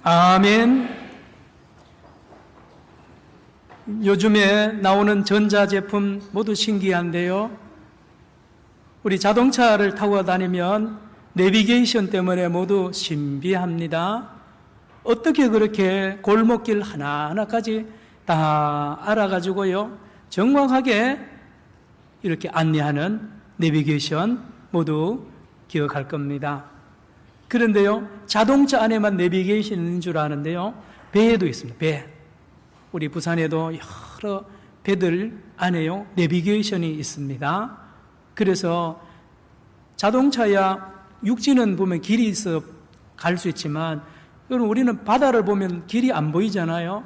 아멘. 요즘에 나오는 전자제품 모두 신기한데요. 우리 자동차를 타고 다니면 내비게이션 때문에 모두 신비합니다. 어떻게 그렇게 골목길 하나하나까지 다 알아가지고요, 정확하게 이렇게 안내하는 내비게이션 모두 기억할 겁니다. 그런데요, 자동차 안에만 내비게이션이 있는 줄 아는데요, 배에도 있습니다. 배. 우리 부산에도 여러 배들 안에요, 내비게이션이 있습니다. 그래서 자동차야 육지는 보면 길이 있어 갈 수 있지만, 여러분, 우리는 바다를 보면 길이 안 보이잖아요.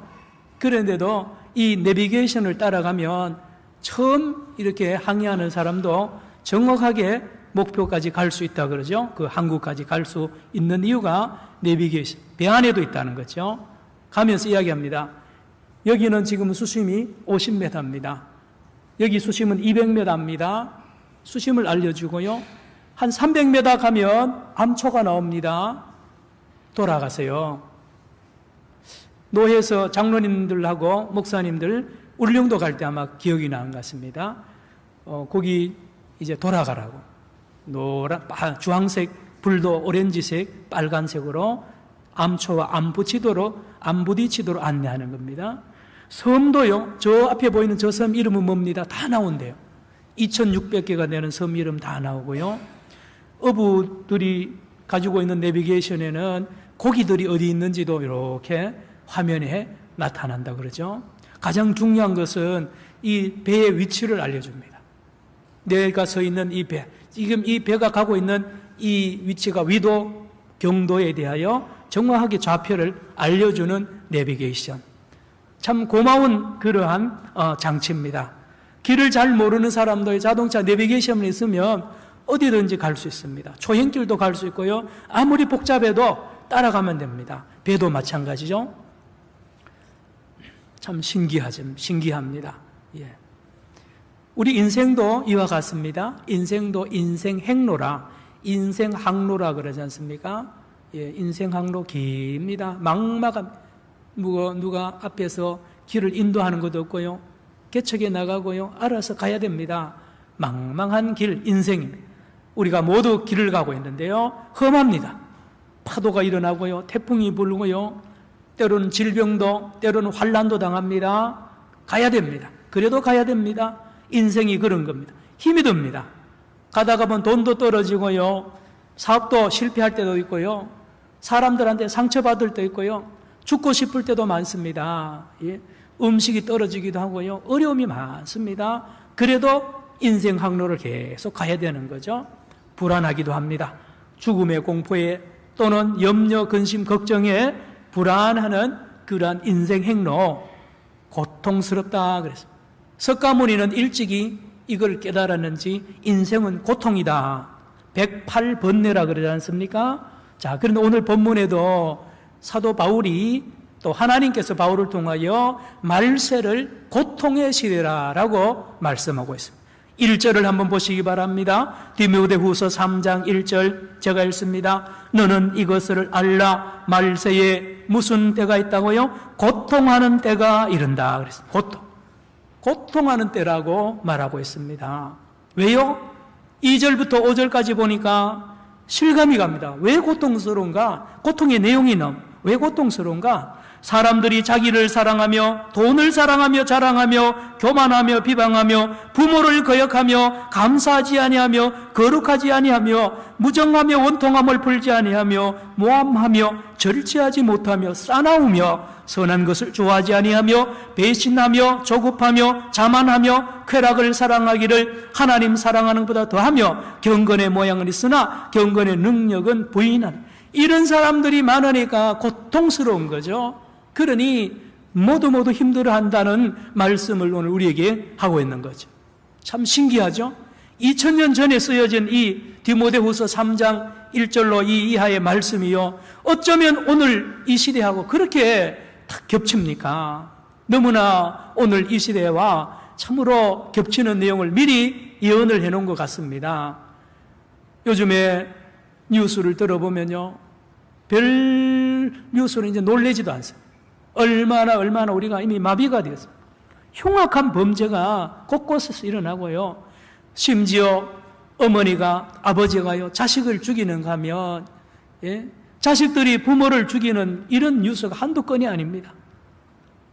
그런데도 이 내비게이션을 따라가면 처음 이렇게 항해하는 사람도 정확하게 목표까지 갈 수 있다 그러죠. 그 항구까지 갈 수 있는 이유가 내비게이션, 배 안에도 있다는 거죠. 가면서 이야기합니다. 여기는 지금 수심이 50m입니다. 여기 수심은 200m입니다. 수심을 알려주고요, 한 300m 가면 암초가 나옵니다. 돌아가세요. 노회에서 장로님들하고 목사님들 울릉도 갈 때 아마 기억이 나는 것 같습니다. 거기 이제 돌아가라고, 주황색, 불도 오렌지색, 빨간색으로 암초와 안 부딪히도록 안내하는 겁니다. 섬도요, 저 앞에 보이는 저 섬 이름은 뭡니다? 다 나온대요. 2600개가 되는 섬 이름 다 나오고요. 어부들이 가지고 있는 내비게이션에는 고기들이 어디 있는지도 이렇게 화면에 나타난다 그러죠. 가장 중요한 것은 이 배의 위치를 알려줍니다. 내가 서 있는 이 배, 지금 이 배가 가고 있는 이 위치가 위도, 경도에 대하여 정확하게 좌표를 알려주는 내비게이션. 참 고마운 그러한 장치입니다. 길을 잘 모르는 사람도 자동차 내비게이션이 있으면 어디든지 갈 수 있습니다. 초행길도 갈 수 있고요, 아무리 복잡해도 따라가면 됩니다. 배도 마찬가지죠. 참 신기합니다. 예. 우리 인생도 이와 같습니다. 인생도 인생 행로라, 인생 항로라 그러지 않습니까? 예, 인생 항로 깁니다. 막막한, 누가 앞에서 길을 인도하는 것도 없고요, 개척해 나가고요, 알아서 가야 됩니다. 망망한 길, 인생입니다. 우리가 모두 길을 가고 있는데요, 험합니다. 파도가 일어나고요, 태풍이 불고요, 때로는 질병도, 때로는 환난도 당합니다. 가야 됩니다. 그래도 가야 됩니다. 인생이 그런 겁니다. 힘이 듭니다. 가다가 보면 돈도 떨어지고요, 사업도 실패할 때도 있고요, 사람들한테 상처받을 때도 있고요, 죽고 싶을 때도 많습니다. 예. 음식이 떨어지기도 하고요, 어려움이 많습니다. 그래도 인생 항로를 계속 가야 되는 거죠. 불안하기도 합니다. 죽음의 공포에, 또는 염려, 근심, 걱정에 불안하는 그러한 인생 행로, 고통스럽다 그랬습니다. 석가모니는 일찍이 이걸 깨달았는지 인생은 고통이다, 108번뇌라 그러지 않습니까? 자, 그런데 오늘 본문에도 사도 바울이, 또 하나님께서 바울을 통하여 말세를 고통의 시대라라고 말씀하고 있습니다. 1절을 한번 보시기 바랍니다. 디모데후서 3장 1절 제가 읽습니다. 너는 이것을 알라, 말세에 무슨 때가 있다고요? 고통하는 때가 이른다 그랬습니다. 고통하는 때라고 말하고 있습니다. 왜요? 2절부터 5절까지 보니까 실감이 갑니다. 왜 고통스러운가? 고통의 내용이 왜 고통스러운가? 사람들이 자기를 사랑하며 돈을 사랑하며 자랑하며 교만하며 비방하며 부모를 거역하며 감사하지 아니하며 거룩하지 아니하며 무정하며 원통함을 풀지 아니하며 모함하며 절제하지 못하며 싸나우며 선한 것을 좋아하지 아니하며 배신하며 조급하며 자만하며 쾌락을 사랑하기를 하나님 사랑하는 것보다 더하며 경건의 모양은 있으나 경건의 능력은 부인하는, 이런 사람들이 많으니까 고통스러운 거죠. 그러니 모두 힘들어한다는 말씀을 오늘 우리에게 하고 있는 거죠. 참 신기하죠? 2000년 전에 쓰여진 이 디모데후서 3장 1절로 이 이하의 말씀이요, 어쩌면 오늘 이 시대하고 그렇게 딱 겹칩니까? 너무나 오늘 이 시대와 참으로 겹치는 내용을 미리 예언을 해놓은 것 같습니다. 요즘에 뉴스를 들어보면요, 별 그 뉴스는 이제 놀래지도 않습니다. 얼마나 우리가 이미 마비가 되었습니다. 흉악한 범죄가 곳곳에서 일어나고요. 심지어 어머니가, 아버지가요, 자식을 죽이는가 하면, 예? 자식들이 부모를 죽이는 이런 뉴스가 한두 건이 아닙니다.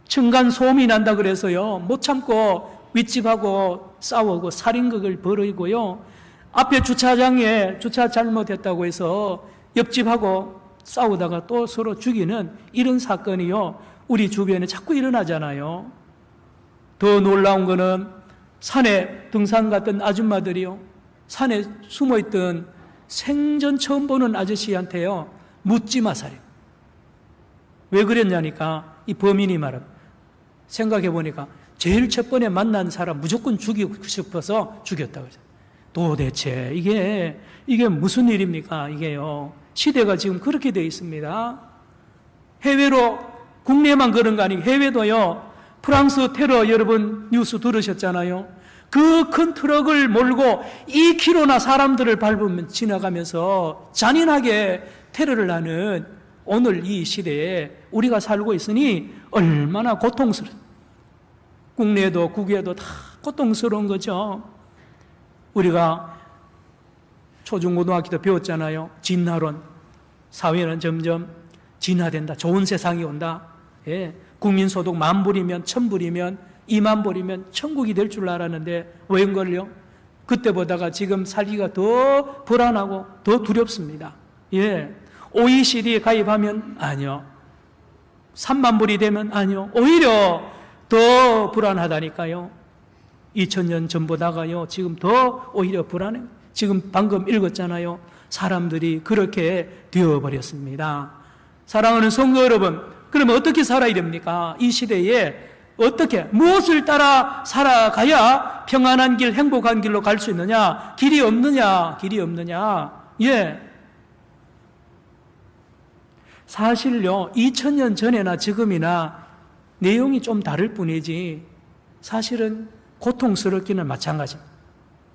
층간 소음이 난다 그래서요, 못 참고 윗집하고 싸우고 살인극을 벌이고요, 앞에 주차장에 주차 잘못했다고 해서 옆집하고 싸우다가 또 서로 죽이는 이런 사건이요, 우리 주변에 자꾸 일어나잖아요. 더 놀라운 거는 산에 등산 갔던 아줌마들이요, 산에 숨어있던 생전 처음 보는 아저씨한테요, 묻지마 살인. 왜 그랬냐니까 이 범인이 말합니다. 생각해보니까 제일 첫 번에 만난 사람 무조건 죽이고 싶어서 죽였다고 하죠. 도대체 이게 무슨 일입니까? 이게요, 시대가 지금 그렇게 되어 있습니다. 해외로, 국내만 그런 거 아니고 해외도요, 프랑스 테러 여러분 뉴스 들으셨잖아요. 그 큰 트럭을 몰고 2km나 사람들을 밟으면 지나가면서 잔인하게 테러를 하는 오늘 이 시대에 우리가 살고 있으니 얼마나 고통스러워. 국내에도 국외에도 다 고통스러운 거죠. 우리가 초중고등학교 때 배웠잖아요. 진화론. 사회는 점점 진화된다. 좋은 세상이 온다. 예. 국민소득 10,000불이면 1,000불이면 20,000불이면 천국이 될 줄 알았는데 웬걸요? 그때 보다가 지금 살기가 더 불안하고 더 두렵습니다. 예. OECD 가입하면 아니요. 30,000불이 되면 아니요. 오히려 더 불안하다니까요. 2000년 전보다가요, 지금 더 오히려 불안해. 지금 방금 읽었잖아요. 사람들이 그렇게 되어버렸습니다. 사랑하는 성도 여러분, 그러면 어떻게 살아야 됩니까? 이 시대에 어떻게, 무엇을 따라 살아가야 평안한 길, 행복한 길로 갈 수 있느냐? 길이 없느냐? 예. 사실요, 2000년 전에나 지금이나 내용이 좀 다를 뿐이지 사실은 고통스럽기는 마찬가지입니다.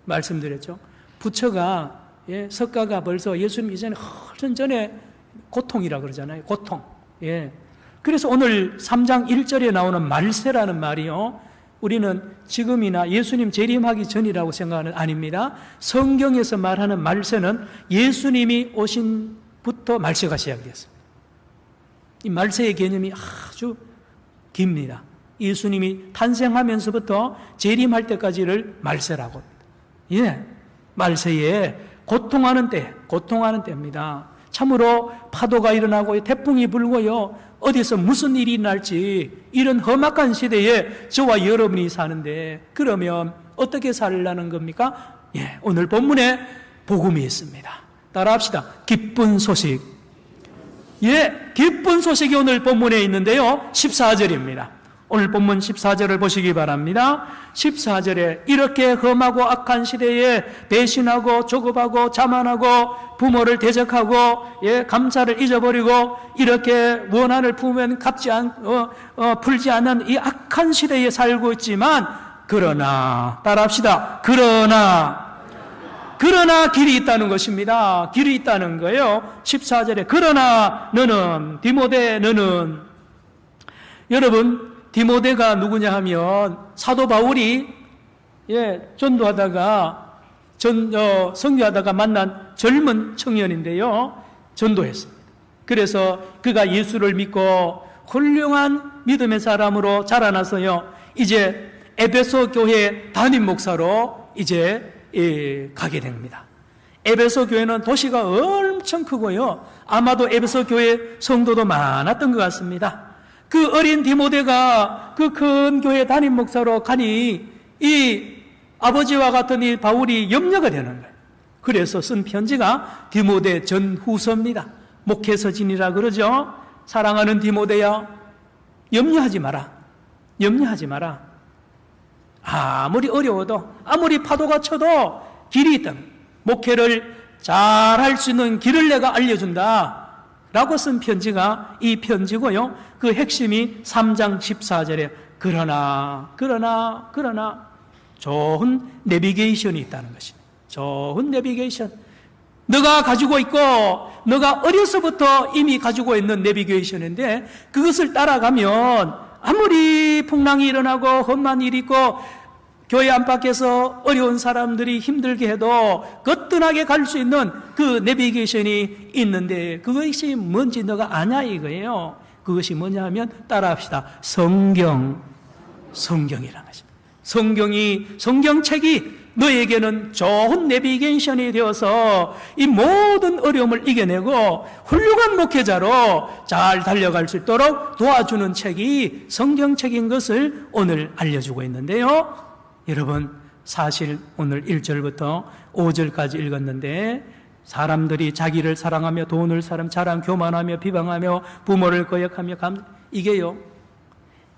말씀드렸죠. 부처가, 예, 석가가 벌써 예수님 이전에 훨씬 전에 고통이라 그러잖아요. 고통. 예. 그래서 오늘 3장 1절에 나오는 말세라는 말이요, 우리는 지금이나 예수님 재림하기 전이라고 생각하는 아닙니다. 성경에서 말하는 말세는 예수님이 오신부터 말세가 시작됐습니다. 이 말세의 개념이 아주 깁니다. 예수님이 탄생하면서부터 재림할 때까지를 말세라고 합니다. 예, 말세에 고통하는 때입니다. 참으로 파도가 일어나고 태풍이 불고요, 어디서 무슨 일이 날지, 이런 험악한 시대에 저와 여러분이 사는데 그러면 어떻게 살라는 겁니까? 예, 오늘 본문에 복음이 있습니다. 따라합시다. 기쁜 소식. 예, 기쁜 소식이 오늘 본문에 있는데요, 14절입니다. 오늘 본문 14절을 보시기 바랍니다. 14절에 이렇게 험하고 악한 시대에 배신하고 조급하고 자만하고 부모를 대적하고, 예, 감사를 잊어버리고 이렇게 원한을 품으면 풀지 않는 이 악한 시대에 살고 있지만, 그러나, 따라합시다. 그러나 길이 있다는 것입니다. 길이 있다는 거예요. 14절에 그러나 너는, 디모데 너는, 여러분, 디모데가 누구냐 하면 사도 바울이, 예, 전도하다가 선교하다가 만난 젊은 청년인데요, 전도했습니다. 그래서 그가 예수를 믿고 훌륭한 믿음의 사람으로 자라나서요, 이제 에베소 교회 담임 목사로 이제 가게 됩니다. 에베소 교회는 도시가 엄청 크고요, 아마도 에베소 교회 성도도 많았던 것 같습니다. 그 어린 디모데가 그 큰 교회 담임 목사로 가니 이 아버지와 같은 이 바울이 염려가 되는 거예요. 그래서 쓴 편지가 디모데 전후서입니다. 목회서진이라 그러죠. 사랑하는 디모데야, 염려하지 마라. 아무리 어려워도, 아무리 파도가 쳐도 길이 있다. 목회를 잘할 수 있는 길을 내가 알려준다 라고 쓴 편지가 이 편지고요, 그 핵심이 3장 14절에 그러나 좋은 내비게이션이 있다는 것입니다. 좋은 내비게이션. 너가 가지고 있고 너가 어려서부터 이미 가지고 있는 내비게이션인데 그것을 따라가면 아무리 풍랑이 일어나고 험한 일이 있고 교회 안팎에서 어려운 사람들이 힘들게 해도 거뜬하게 갈 수 있는 그 내비게이션이 있는데 그것이 뭔지 너가 아냐 이거예요. 그것이 뭐냐 하면 따라합시다. 성경이라는 것입니다. 성경책이 너에게는 좋은 내비게이션이 되어서 이 모든 어려움을 이겨내고 훌륭한 목회자로 잘 달려갈 수 있도록 도와주는 책이 성경책인 것을 오늘 알려주고 있는데요. 여러분, 사실 오늘 1절부터 5절까지 읽었는데 사람들이 자기를 사랑하며 돈을 자랑 교만하며 비방하며 부모를 거역하며 이게요,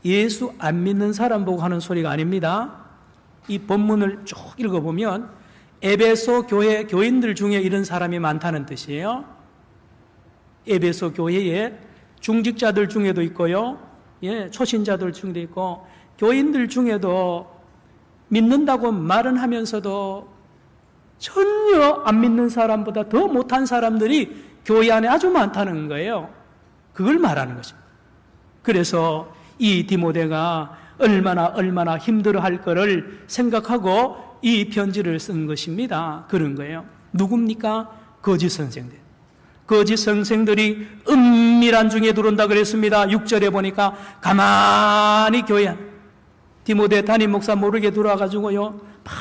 예수 안 믿는 사람 보고 하는 소리가 아닙니다. 이 본문을 쭉 읽어보면 에베소 교회 교인들 중에 이런 사람이 많다는 뜻이에요. 에베소 교회에 중직자들 중에도 있고요, 초신자들 중에도 있고 교인들 중에도 믿는다고 말은 하면서도 전혀 안 믿는 사람보다 더 못한 사람들이 교회 안에 아주 많다는 거예요. 그걸 말하는 것입니다. 그래서 이 디모데가 얼마나 힘들어할 거를 생각하고 이 편지를 쓴 것입니다. 그런 거예요. 누굽니까? 거짓 선생들. 거짓 선생들이 은밀한 중에 들어온다 그랬습니다. 6절에 보니까 가만히 교회 안 디모데 담임 목사 모르게 들어와가지고요, 막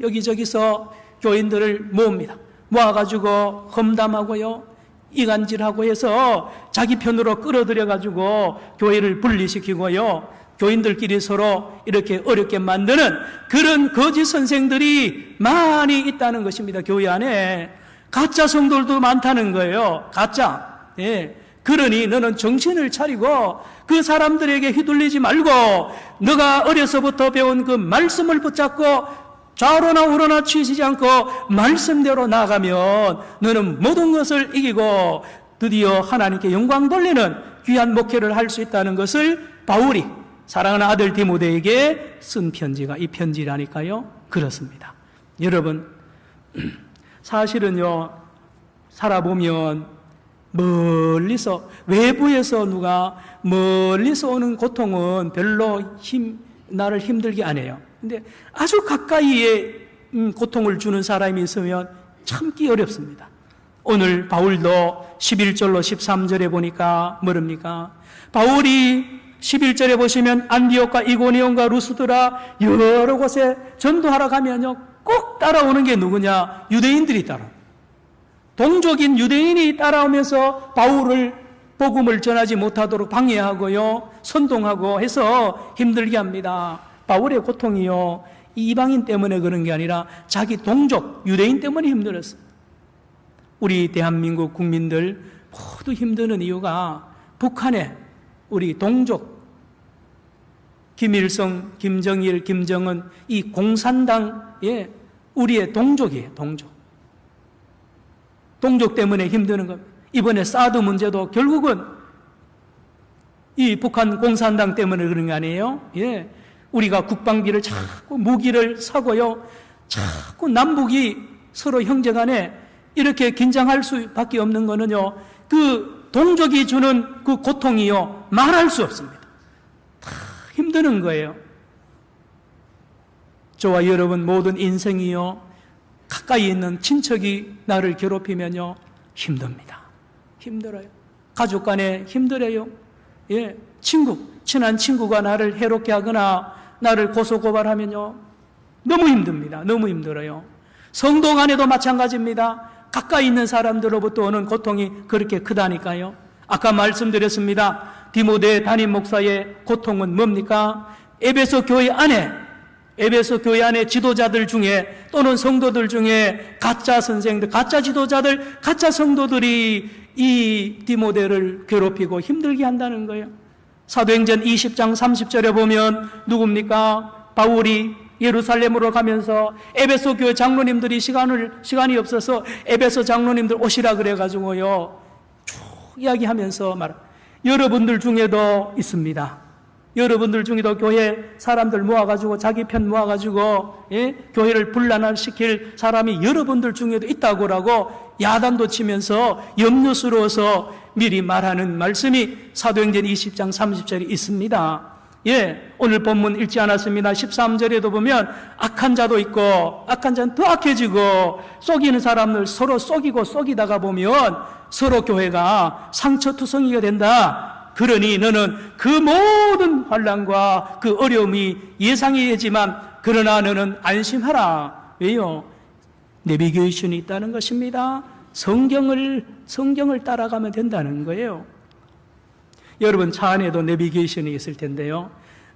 여기저기서 교인들을 모읍니다. 모아가지고 험담하고요, 이간질하고 해서 자기 편으로 끌어들여가지고 교회를 분리시키고요, 교인들끼리 서로 이렇게 어렵게 만드는 그런 거짓 선생들이 많이 있다는 것입니다. 교회 안에 가짜 성도들도 많다는 거예요. 가짜. 그러니 너는 정신을 차리고 그 사람들에게 휘둘리지 말고 너가 어려서부터 배운 그 말씀을 붙잡고 좌로나 우로나 치시지 않고 말씀대로 나가면 너는 모든 것을 이기고 드디어 하나님께 영광 돌리는 귀한 목회를 할 수 있다는 것을 바울이 사랑하는 아들 디모데에게 쓴 편지가 이 편지라니까요. 그렇습니다. 여러분, 사실은요, 살아보면 멀리서, 외부에서 누가 멀리서 오는 고통은 별로 나를 힘들게 안 해요. 근데 아주 가까이에 고통을 주는 사람이 있으면 참기 어렵습니다. 오늘 바울도 11절로 13절에 보니까 뭐랍니까? 바울이 11절에 보시면 안디옥과 이고니온과 루스드라 여러 곳에 전도하러 가면요, 꼭 따라오는 게 누구냐? 유대인들이 따라옵니다. 동족인 유대인이 따라오면서 바울을 복음을 전하지 못하도록 방해하고요, 선동하고 해서 힘들게 합니다. 바울의 고통이요, 이방인 때문에 그런 게 아니라 자기 동족 유대인 때문에 힘들었어요. 우리 대한민국 국민들 모두 힘드는 이유가 북한에 우리 동족 김일성, 김정일, 김정은 이 공산당의 우리의 동족이에요. 동족 때문에 힘드는 겁니다. 이번에 사드 문제도 결국은 이 북한 공산당 때문에 그런 거 아니에요? 우리가 국방비를 자꾸 무기를 사고요, 자꾸 남북이 서로 형제간에 이렇게 긴장할 수밖에 없는 거는요, 그 동족이 주는 그 고통이요, 말할 수 없습니다. 다 힘드는 거예요. 저와 여러분 모든 인생이요, 가까이 있는 친척이 나를 괴롭히면요, 힘듭니다. 힘들어요. 가족 간에 힘들어요. 친한 친구가 나를 해롭게 하거나 나를 고소고발하면요, 너무 힘듭니다. 너무 힘들어요. 성도 간에도 마찬가지입니다. 가까이 있는 사람들로부터 오는 고통이 그렇게 크다니까요. 아까 말씀드렸습니다. 디모데 담임 목사의 고통은 뭡니까? 에베소 교회 안에 지도자들 중에 또는 성도들 중에 가짜 선생들, 가짜 지도자들, 가짜 성도들이 이 디모데를 괴롭히고 힘들게 한다는 거예요. 사도행전 20장 30절에 보면 누굽니까? 바울이 예루살렘으로 가면서 에베소 교회 장로님들이 시간이 없어서 에베소 장로님들 오시라 그래가지고요, 쭉 이야기하면서 여러분들 중에도 있습니다. 여러분들 중에도 교회 사람들 모아가지고 자기 편 모아가지고 교회를 분란시킬 사람이 여러분들 중에도 있다고라고 야단도 치면서 염려스러워서 미리 말하는 말씀이 사도행전 20장 30절에 있습니다. 오늘 본문 읽지 않았습니다. 13절에도 보면 악한 자도 있고 악한 자는 더 악해지고 속이는 사람을 서로 속이고 속이다가 보면 서로 교회가 상처투성이가 된다. 그러니 너는 그 모든 환난과 그 어려움이 예상이지만 그러나 너는 안심하라. 왜요? 내비게이션이 있다는 것입니다. 성경을 따라가면 된다는 거예요. 여러분 차 안에도 내비게이션이 있을 텐데요.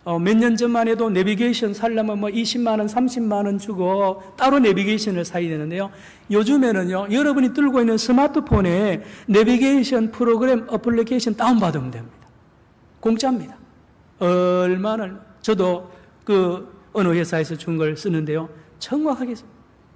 몇 년 전만 해도 내비게이션 살려면 20만 원, 30만 원 주고 따로 내비게이션을 사야 되는데요. 요즘에는요, 여러분이 들고 있는 스마트폰에 내비게이션 프로그램 어플리케이션 다운받으면 됩니다. 공짜입니다. 얼마나, 저도 어느 회사에서 준 걸 쓰는데요. 정확하게,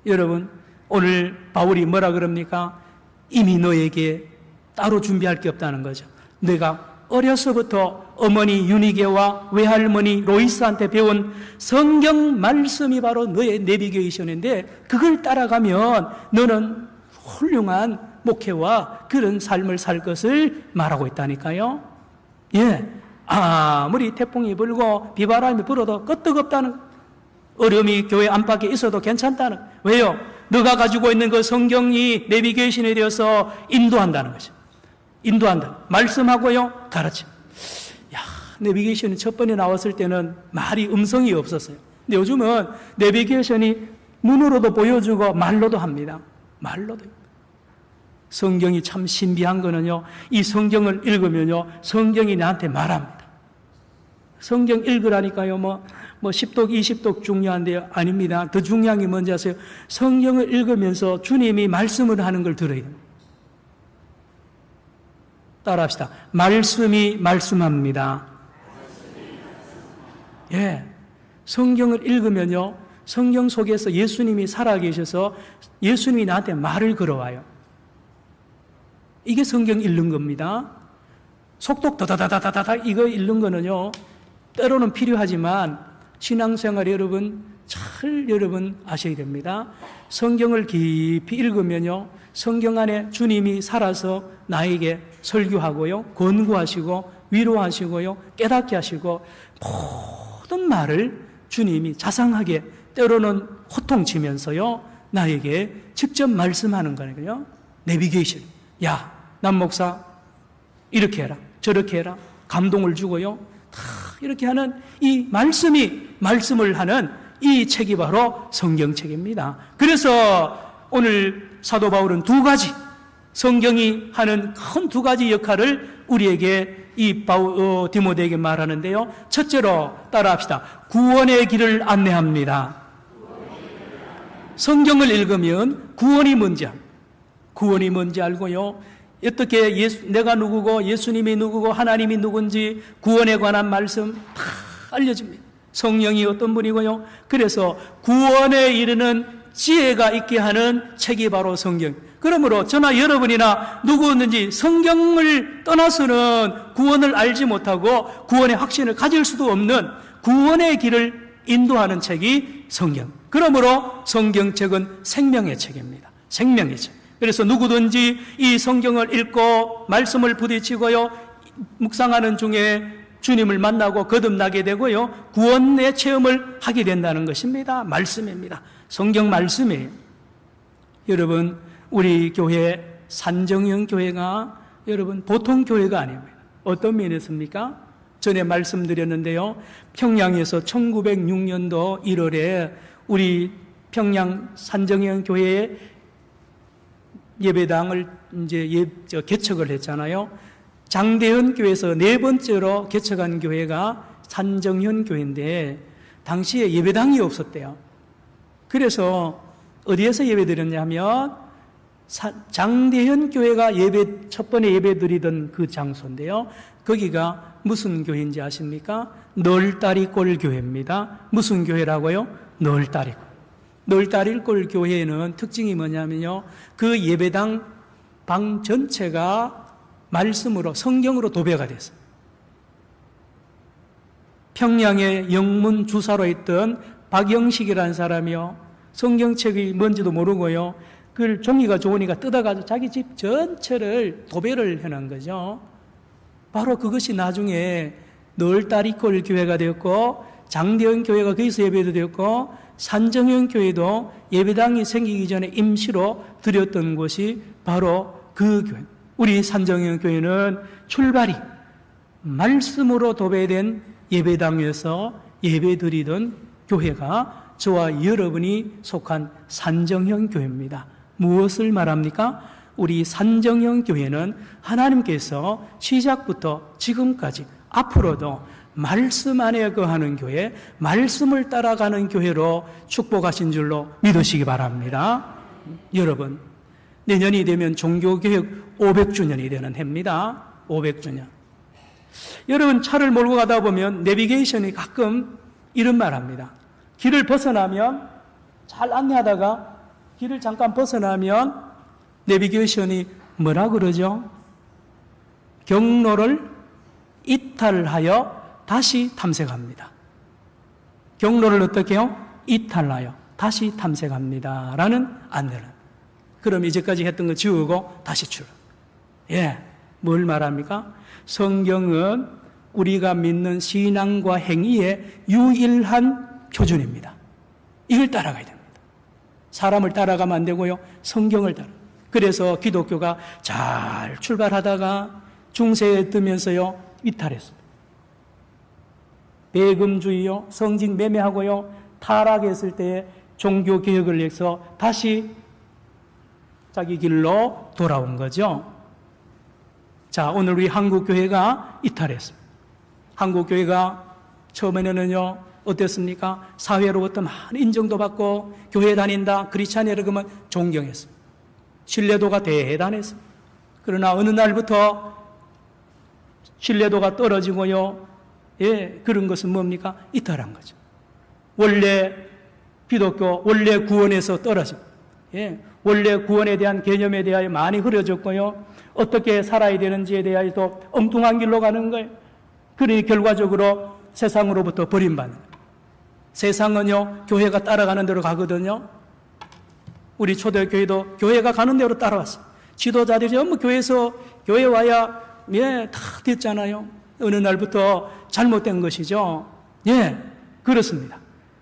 여러분, 오늘 바울이 뭐라 그럽니까? 이미 너에게 따로 준비할 게 없다는 거죠. 내가 어려서부터 어머니 유니게와 외할머니 로이스한테 배운 성경 말씀이 바로 너의 내비게이션인데 그걸 따라가면 너는 훌륭한 목회와 그런 삶을 살 것을 말하고 있다니까요. 아무리 태풍이 불고 비바람이 불어도 끄떡없다는, 어려움이 교회 안팎에 있어도 괜찮다는, 왜요? 너가 가지고 있는 그 성경이 내비게이션이 되어서 인도한다는 거죠. 인도한다. 말씀하고요, 가르침. 내비게이션이 첫 번에 나왔을 때는 말이 음성이 없었어요. 근데 요즘은 내비게이션이 눈으로도 보여주고 말로도 합니다. 말로도. 성경이 참 신비한 거는요, 이 성경을 읽으면요, 성경이 나한테 말합니다. 성경 읽으라니까요, 10독, 20독 중요한데요. 아닙니다. 더 중요한 게 뭔지 아세요? 성경을 읽으면서 주님이 말씀을 하는 걸 들어야 됩니다. 따라합시다. 말씀이 말씀합니다. 성경을 읽으면요, 성경 속에서 예수님이 살아계셔서 예수님이 나한테 말을 걸어와요. 이게 성경 읽는 겁니다. 속독 다다다다다다 이거 읽는 거는요, 때로는 필요하지만 신앙생활 여러분 아셔야 됩니다. 성경을 깊이 읽으면요, 성경 안에 주님이 살아서 나에게 설교하고요, 권고하시고 위로하시고요, 깨닫게 하시고 모든 말을 주님이 자상하게 때로는 호통치면서요, 나에게 직접 말씀하는 거예요. 내비게이션. 야, 남 목사 이렇게 해라, 저렇게 해라, 감동을 주고요, 다 이렇게 하는 이 말씀을 하는 이 책이 바로 성경책입니다. 그래서 오늘 사도 바울은 두 가지, 성경이 하는 큰 두 가지 역할을 우리에게 디모데에게 말하는데요. 첫째로 따라합시다. 구원의 길을 안내합니다. 성경을 읽으면 구원이 뭔지 알고요, 어떻게 내가 누구고 예수님이 누구고 하나님이 누군지 구원에 관한 말씀 다 알려줍니다. 성령이 어떤 분이고요. 그래서 구원에 이르는 지혜가 있게 하는 책이 바로 성경. 그러므로 저나 여러분이나 누구든지 성경을 떠나서는 구원을 알지 못하고 구원의 확신을 가질 수도 없는 구원의 길을 인도하는 책이 성경. 그러므로 성경책은 생명의 책입니다. 생명의 책. 그래서 누구든지 이 성경을 읽고 말씀을 부딪히고요, 묵상하는 중에 주님을 만나고 거듭나게 되고요, 구원의 체험을 하게 된다는 것입니다. 말씀입니다. 성경 말씀이에요. 여러분, 우리 교회 산정형 교회가 여러분 보통 교회가 아닙니다. 어떤 면에서입니까? 전에 말씀드렸는데요, 평양에서 1906년도 1월에 우리 평양 산정형 교회에 예배당을 이제 개척을 했잖아요. 장대현 교회에서 네 번째로 개척한 교회가 산정현 교회인데 당시에 예배당이 없었대요. 그래서 어디에서 예배 드렸냐면 장대현 교회가 첫 번에 예배 드리던 그 장소인데요. 거기가 무슨 교회인지 아십니까? 널다리골 교회입니다. 무슨 교회라고요? 널다리골. 널다리골 교회에는 특징이 뭐냐면요, 그 예배당 방 전체가 말씀으로, 성경으로 도배가 됐어요. 평양의 영문 주사로 있던 박영식이라는 사람이요. 성경책이 뭔지도 모르고요. 그걸 종이가 좋으니까 뜯어가지고 자기 집 전체를 도배를 해놓은 거죠. 바로 그것이 나중에 널다리골 교회가 되었고, 장대현 교회가 거기서 예배도 되었고, 산정현 교회도 예배당이 생기기 전에 임시로 드렸던 곳이 바로 그 교회. 우리 산정현 교회는 출발이 말씀으로 도배된 예배당에서 예배드리던 교회가 저와 여러분이 속한 산정현 교회입니다. 무엇을 말합니까? 우리 산정현 교회는 하나님께서 시작부터 지금까지 앞으로도 말씀 안에 거하는 교회, 말씀을 따라가는 교회로 축복하신 줄로 믿으시기 바랍니다. 여러분, 내년이 되면 종교개혁 500주년이 되는 해입니다. 500주년. 여러분, 차를 몰고 가다 보면 내비게이션이 가끔 이런 말 합니다. 길을 벗어나면, 잘 안내하다가 길을 잠깐 벗어나면 내비게이션이 뭐라 그러죠? 경로를 이탈하여 다시 탐색합니다. 경로를 어떻게 해요? 이탈하여 다시 탐색합니다. 라는 안내를. 그럼 이제까지 했던 거 지우고 다시 출발. 예, 뭘 말합니까? 성경은 우리가 믿는 신앙과 행위의 유일한 표준입니다. 이걸 따라가야 됩니다. 사람을 따라가면 안 되고요. 성경을 따라. 그래서 기독교가 잘 출발하다가 중세에 뜨면서요, 이탈했습니다. 배금주의요, 성직 매매하고요, 타락했을 때에 종교개혁을 해서 다시 자기 길로 돌아온 거죠. 자, 오늘 우리 한국교회가 이탈했습니다. 한국교회가 처음에는요, 어땠습니까? 사회로부터 많은 인정도 받고 교회 다닌다, 크리스찬이라 그러면 존경했습니다. 신뢰도가 대단했습니다. 그러나 어느 날부터 신뢰도가 떨어지고요, 예, 그런 것은 뭡니까? 이탈한 거죠. 원래 기독교, 원래 구원에서 떨어집니다. 예, 원래 구원에 대한 개념에 대하여 많이 흐려졌고요, 어떻게 살아야 되는지에 대하여도 엉뚱한 길로 가는 거예요. 그러니 결과적으로 세상으로부터 버림받는 거예요. 세상은요, 교회가 따라가는 대로 가거든요. 우리 초대교회도 교회가 가는 대로 따라왔어요. 지도자들이 전부 교회 와야, 예, 다 됐잖아요. 어느 날부터 잘못된 것이죠. 예, 그렇습니다.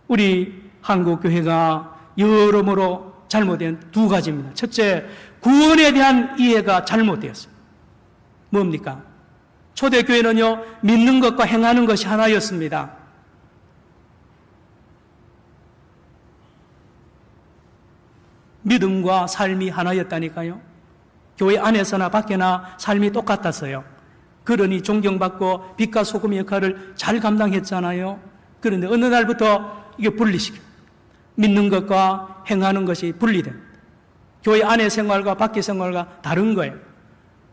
우리 한국교회가 여러모로 잘못된 두 가지입니다. 첫째, 구원에 대한 이해가 잘못되었어요. 뭡니까? 초대교회는요, 믿는 것과 행하는 것이 하나였습니다. 믿음과 삶이 하나였다니까요. 교회 안에서나 밖에나 삶이 똑같았어요. 그러니 존경받고 빛과 소금의 역할을 잘 감당했잖아요. 그런데 어느 날부터 이게 분리시켜. 믿는 것과 행하는 것이 분리됩니다. 교회 안의 생활과 밖의 생활과 다른 거예요.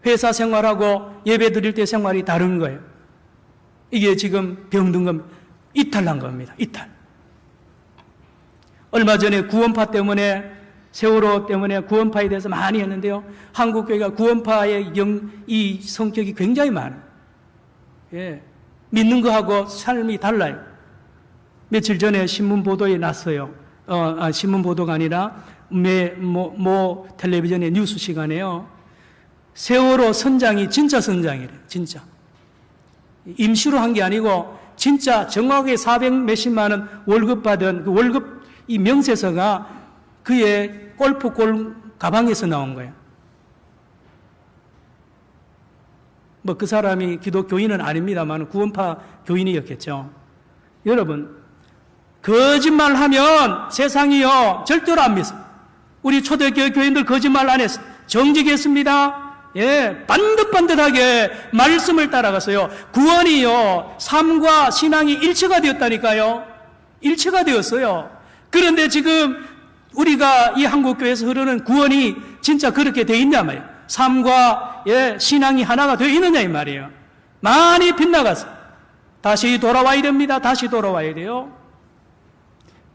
회사 생활하고 예배 드릴 때 생활이 다른 거예요. 이게 지금 병든 겁니다. 이탈난 겁니다. 이탈. 얼마 전에 구원파 때문에, 세월호 때문에 구원파에 대해서 많이 했는데요, 한국교회가 구원파의 이 성격이 굉장히 많아요. 예, 믿는 거하고 삶이 달라요. 며칠 전에 신문 보도에 났어요. 신문 보도가 아니라 모 텔레비전의 뉴스 시간에요, 세월호 선장이 진짜 선장이래요. 진짜 임시로 한 게 아니고 진짜 정확하게 400 몇십만 원 월급 받은 그 월급 이 명세서가 그의 골프골 가방에서 나온 거예요. 뭐 그 사람이 기독교인은 아닙니다만 구원파 교인이었겠죠. 여러분, 거짓말하면 세상이요 절대로 안 믿습니다. 우리 초대교회 교인들 거짓말 안 했어요. 정직했습니다. 예, 반듯반듯하게 말씀을 따라갔어요. 구원이요, 삶과 신앙이 일체가 되었다니까요. 일체가 되었어요. 그런데 지금 우리가 이 한국교회에서 흐르는 구원이 진짜 그렇게 되어 있냐 말이에요. 삶과, 예, 신앙이 하나가 되어 있느냐 이 말이에요. 많이 빗나갔어요. 다시 돌아와야 됩니다. 다시 돌아와야 돼요.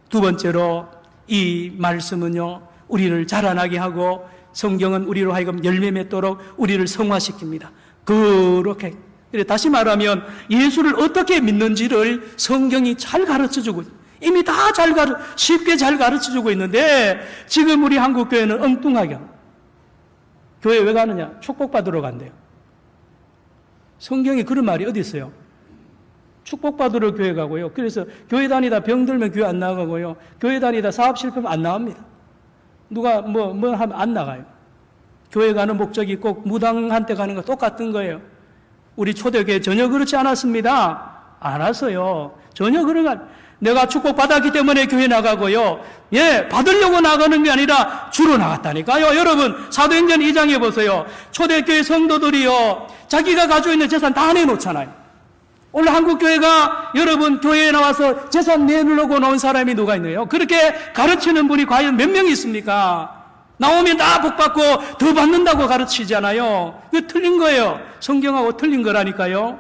두 번째로 이 말씀은요, 우리를 자라나게 하고 성경은 우리로 하여금 열매 맺도록 우리를 성화시킵니다. 그렇게 다시 말하면 예수를 어떻게 믿는지를 성경이 잘 가르쳐주고 이미 다 쉽게 잘 가르쳐주고 있는데 지금 우리 한국교회는 엉뚱하게 합니다. 교회 왜 가느냐? 축복받으러 간대요. 성경에 그런 말이 어디 있어요? 축복받으러 교회 가고요. 그래서 교회 다니다 병들면 교회 안 나가고요. 교회 다니다 사업 실패하면 안 나갑니다. 누가 뭐 하면 안 나가요. 교회 가는 목적이 꼭 무당한테 가는 거 똑같은 거예요. 우리 초대교회 전혀 그렇지 않았습니다. 안 왔어요. 전혀 내가 축복받았기 때문에 교회 나가고요. 받으려고 나가는 게 아니라 주로 나갔다니까요. 여러분, 사도행전 2장에 보세요. 초대교회 성도들이요. 자기가 가지고 있는 재산 다 내놓잖아요. 오늘 한국교회가 여러분 교회에 나와서 재산 내놓으려고 나온 사람이 누가 있나요? 그렇게 가르치는 분이 과연 몇 명이 있습니까? 나오면 다 복받고 더 받는다고 가르치잖아요. 이거 틀린 거예요. 성경하고 틀린 거라니까요.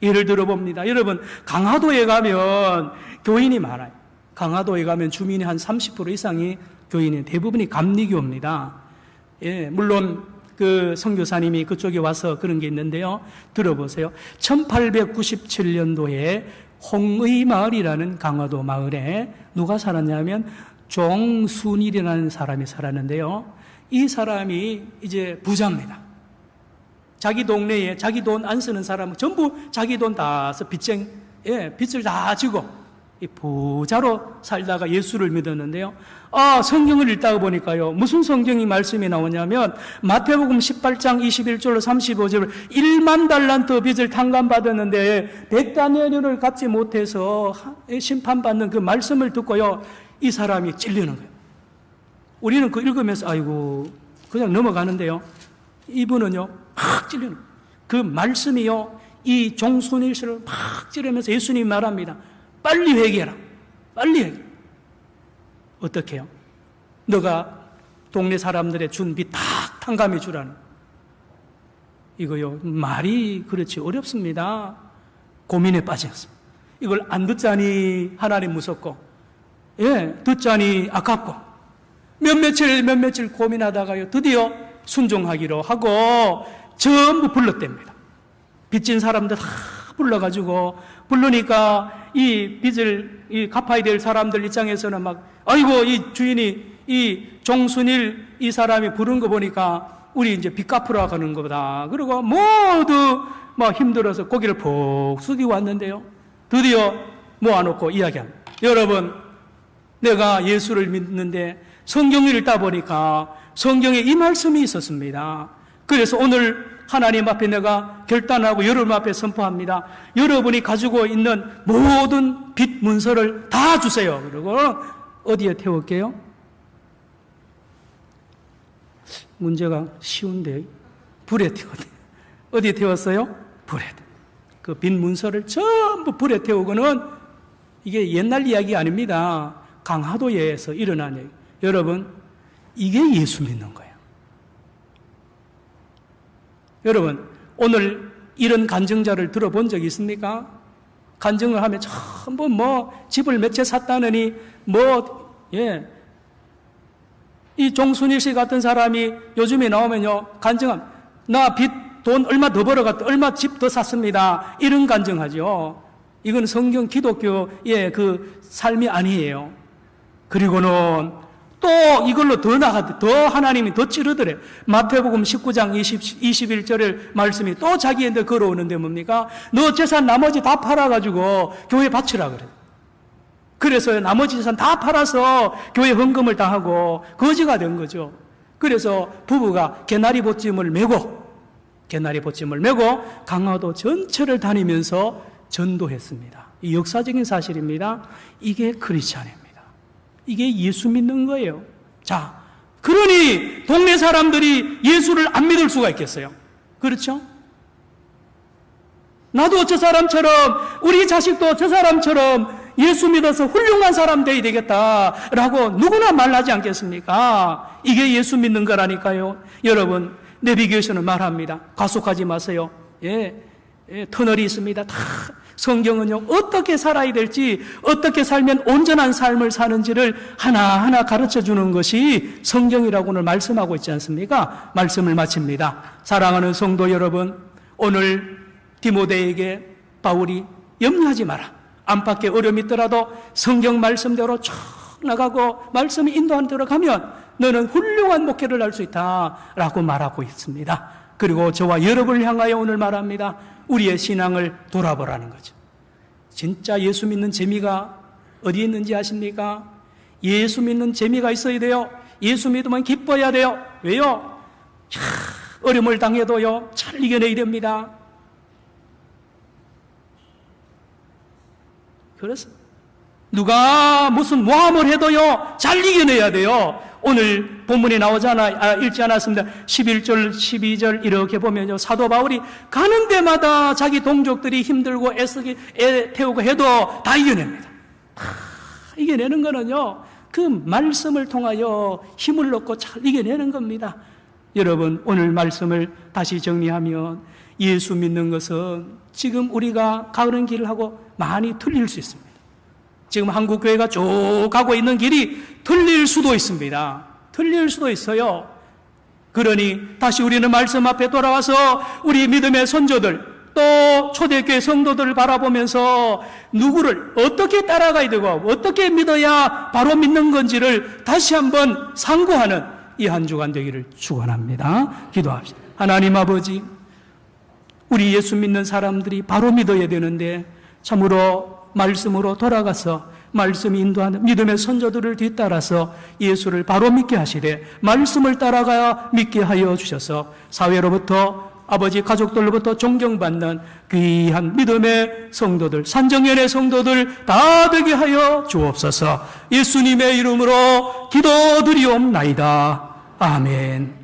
예를 들어 봅니다. 여러분, 강화도에 가면 교인이 많아요. 강화도에 가면 주민이 한 30% 이상이 교인이 대부분이 감리교입니다. 물론 그 선교사님이 그쪽에 와서 그런 게 있는데요. 들어보세요. 1897년도에 홍의마을이라는 강화도 마을에 누가 살았냐면 종순일이라는 사람이 살았는데요. 이 사람이 이제 부자입니다. 자기 동네에 자기 돈 안 쓰는 사람은 전부 자기 돈 다 써 빚을 다 지고 이 부자로 살다가 예수를 믿었는데요. 성경을 읽다가 보니까요. 무슨 성경이 말씀이 나오냐면 마태복음 18장 21절로 35절 1만 달란트 빚을 탕감받았는데 100다니엘을 갚지 못해서 심판받는 그 말씀을 듣고요. 이 사람이 찔리는 거예요. 우리는 그 읽으면서 아이고 그냥 넘어가는데요. 이분은요. 막 찔리는 거예요. 그 말씀이요. 이 종순일 씨를 막 찌르면서 예수님이 말합니다. 빨리 회개해라. 빨리 회개. 어떻게 해요? 너가 동네 사람들의 준 빚 다 탕감해 주라는. 이거요. 말이 그렇지 어렵습니다. 고민에 빠졌습니다. 이걸 안 듣자니 하나님 무섭고, 듣자니 아깝고, 몇 며칠 고민하다가요. 드디어 순종하기로 하고 전부 불렀답니다. 빚진 사람들 다 부르니까 이 빚을 갚아야 될 사람들 입장에서는 막 아이고 이 주인이 이 종순일 이 사람이 부른 거 보니까 우리 이제 빚 갚으러 가는 거다. 그리고 모두 막 힘들어서 고개를 푹 숙이고 왔는데요. 드디어 모아놓고 이야기합니다. 여러분, 내가 예수를 믿는데 성경을 읽다 보니까 성경에 이 말씀이 있었습니다. 그래서 오늘 하나님 앞에 내가 결단하고 여러분 앞에 선포합니다. 여러분이 가지고 있는 모든 빚 문서를 다 주세요. 그리고 어디에 태울게요? 문제가 쉬운데 불에 태웠네. 어디에 태웠어요? 불에. 그 빚 문서를 전부 불에 태우고는 이게 옛날 이야기 아닙니다. 강화도에서 일어난 얘기. 여러분, 이게 예수 믿는 거예요. 여러분, 오늘 이런 간증자를 들어본 적 있습니까? 간증을 하면 전부 집을 몇 채 샀다느니 이 종순일 씨 같은 사람이 요즘에 나오면요, 간증함. 나 빚 돈 얼마 더 벌어갔다. 얼마 집 더 샀습니다. 이런 간증하죠. 이건 성경 기독교의 그 삶이 아니에요. 그리고는 또 이걸로 더 하나님이 더 찌르더래. 마태복음 19장 21절의 말씀이 또 자기한테 걸어오는데 뭡니까? 너 재산 나머지 다 팔아가지고 교회 바치라 그래. 그래서 나머지 재산 다 팔아서 교회 헌금을 다 하고 거지가 된 거죠. 그래서 부부가 개나리 보찜을 메고 강화도 전체를 다니면서 전도했습니다. 이 역사적인 사실입니다. 이게 크리스찬입니다. 이게 예수 믿는 거예요. 자, 그러니 동네 사람들이 예수를 안 믿을 수가 있겠어요? 그렇죠? 나도 저 사람처럼, 우리 자식도 저 사람처럼 예수 믿어서 훌륭한 사람 되어야 되겠다라고 누구나 말하지 않겠습니까? 이게 예수 믿는 거라니까요. 여러분, 내비게이션은 말합니다. 과속하지 마세요. 터널이 있습니다. 다 성경은요, 어떻게 살아야 될지, 어떻게 살면 온전한 삶을 사는지를 하나하나 가르쳐 주는 것이 성경이라고 오늘 말씀하고 있지 않습니까? 말씀을 마칩니다. 사랑하는 성도 여러분, 오늘 디모데에게 바울이 염려하지 마라. 안팎의 어려움이 있더라도 성경 말씀대로 쭉 나가고 말씀이 인도하는 대로 가면 너는 훌륭한 목회를 할 수 있다라고 말하고 있습니다. 그리고 저와 여러분을 향하여 오늘 말합니다. 우리의 신앙을 돌아보라는 거죠. 진짜 예수 믿는 재미가 어디에 있는지 아십니까? 예수 믿는 재미가 있어야 돼요. 예수 믿으면 기뻐야 돼요. 왜요? 어려움을 당해도요, 잘 이겨내야 됩니다. 그래서 누가 무슨 모함을 해도요, 잘 이겨내야 돼요. 오늘 본문에 읽지 않았습니다. 11절, 12절 이렇게 보면요, 사도 바울이 가는 데마다 자기 동족들이 힘들고 애 태우고 해도 다 이겨냅니다. 이겨내는 거는요, 그 말씀을 통하여 힘을 얻고 잘 이겨내는 겁니다. 여러분, 오늘 말씀을 다시 정리하면 예수 믿는 것은 지금 우리가 가는 길하고 많이 틀릴 수 있습니다. 지금 한국교회가 쭉 가고 있는 길이 틀릴 수도 있습니다. 틀릴 수도 있어요. 그러니 다시 우리는 말씀 앞에 돌아와서 우리 믿음의 선조들, 또 초대교회 성도들을 바라보면서 누구를 어떻게 따라가야 되고 어떻게 믿어야 바로 믿는 건지를 다시 한번 상고하는 이 한 주간 되기를 축원합니다. 기도합시다. 하나님 아버지, 우리 예수 믿는 사람들이 바로 믿어야 되는데 참으로 말씀으로 돌아가서 말씀이 인도하는 믿음의 선조들을 뒤따라서 예수를 바로 믿게 하시되 말씀을 따라가 믿게 하여 주셔서 사회로부터 아버지 가족들로부터 존경받는 귀한 믿음의 성도들, 산정연의 성도들 다 되게 하여 주옵소서. 예수님의 이름으로 기도드리옵나이다. 아멘.